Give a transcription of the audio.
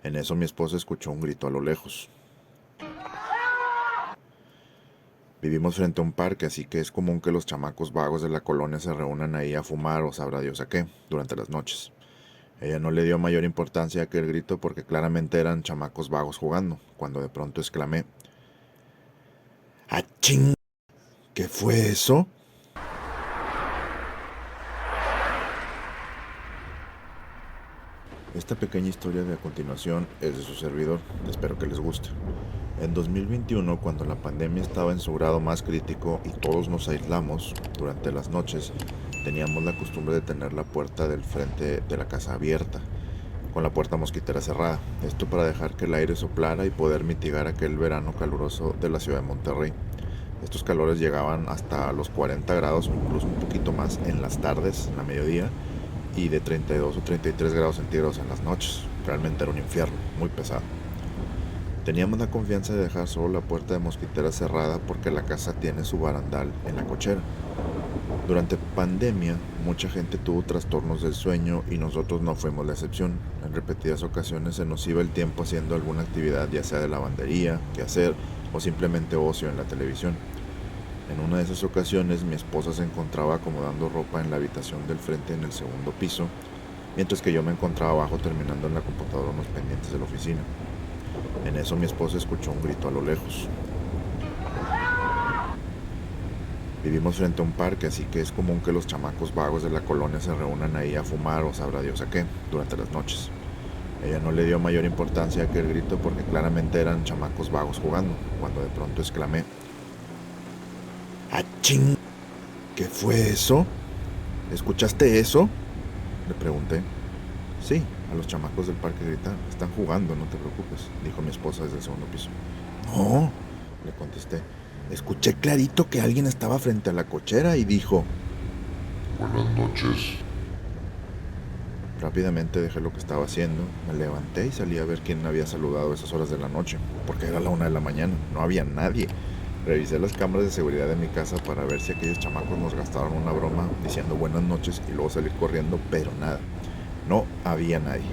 En eso mi esposa escuchó un grito a lo lejos. Vivimos frente a un parque, así que es común que los chamacos vagos de la colonia se reúnan ahí a fumar o sabrá Dios a qué, durante las noches. Ella no le dio mayor importancia a aquel grito porque claramente eran chamacos vagos jugando, cuando de pronto exclamé: ¡Ah, ching! ¿Qué fue eso? Esta pequeña historia de a continuación es de su servidor, espero que les guste. En 2021, cuando la pandemia estaba en su grado más crítico y todos nos aislamos, durante las noches teníamos la costumbre de tener la puerta del frente de la casa abierta, con la puerta mosquitera cerrada, esto para dejar que el aire soplara y poder mitigar aquel verano caluroso de la ciudad de Monterrey. Estos calores llegaban hasta los 40 grados o incluso un poquito más en las tardes, en la mediodía, y de 32 o 33 grados centígrados en las noches. Realmente era un infierno, muy pesado. Teníamos la confianza de dejar solo la puerta de mosquitera cerrada porque la casa tiene su barandal en la cochera. Durante pandemia, mucha gente tuvo trastornos del sueño y nosotros no fuimos la excepción. En repetidas ocasiones se nos iba el tiempo haciendo alguna actividad, ya sea de lavandería, quehacer o simplemente ocio en la televisión. En una de esas ocasiones mi esposa se encontraba acomodando ropa en la habitación del frente en el segundo piso, mientras que yo me encontraba abajo terminando en la computadora unos pendientes de la oficina. En eso mi esposa escuchó un grito a lo lejos. Vivimos frente a un parque, así que es común que los chamacos vagos de la colonia se reúnan ahí a fumar o sabrá Dios a qué, durante las noches. Ella no le dio mayor importancia a aquel grito porque claramente eran chamacos vagos jugando, cuando de pronto exclamé: ¡Ah, ching! ¿Qué fue eso? ¿Escuchaste eso? Le pregunté. Sí, a los chamacos del parque gritan: están jugando, no te preocupes, dijo mi esposa desde el segundo piso. No, le contesté. Escuché clarito que alguien estaba frente a la cochera y dijo: Buenas noches. Rápidamente dejé lo que estaba haciendo, me levanté y salí a ver quién había saludado a esas horas de la noche, porque era la 1 de la mañana, no había nadie. Revisé las cámaras de seguridad de mi casa para ver si aquellos chamacos nos gastaron una broma diciendo buenas noches y luego salir corriendo, pero nada, no había nadie.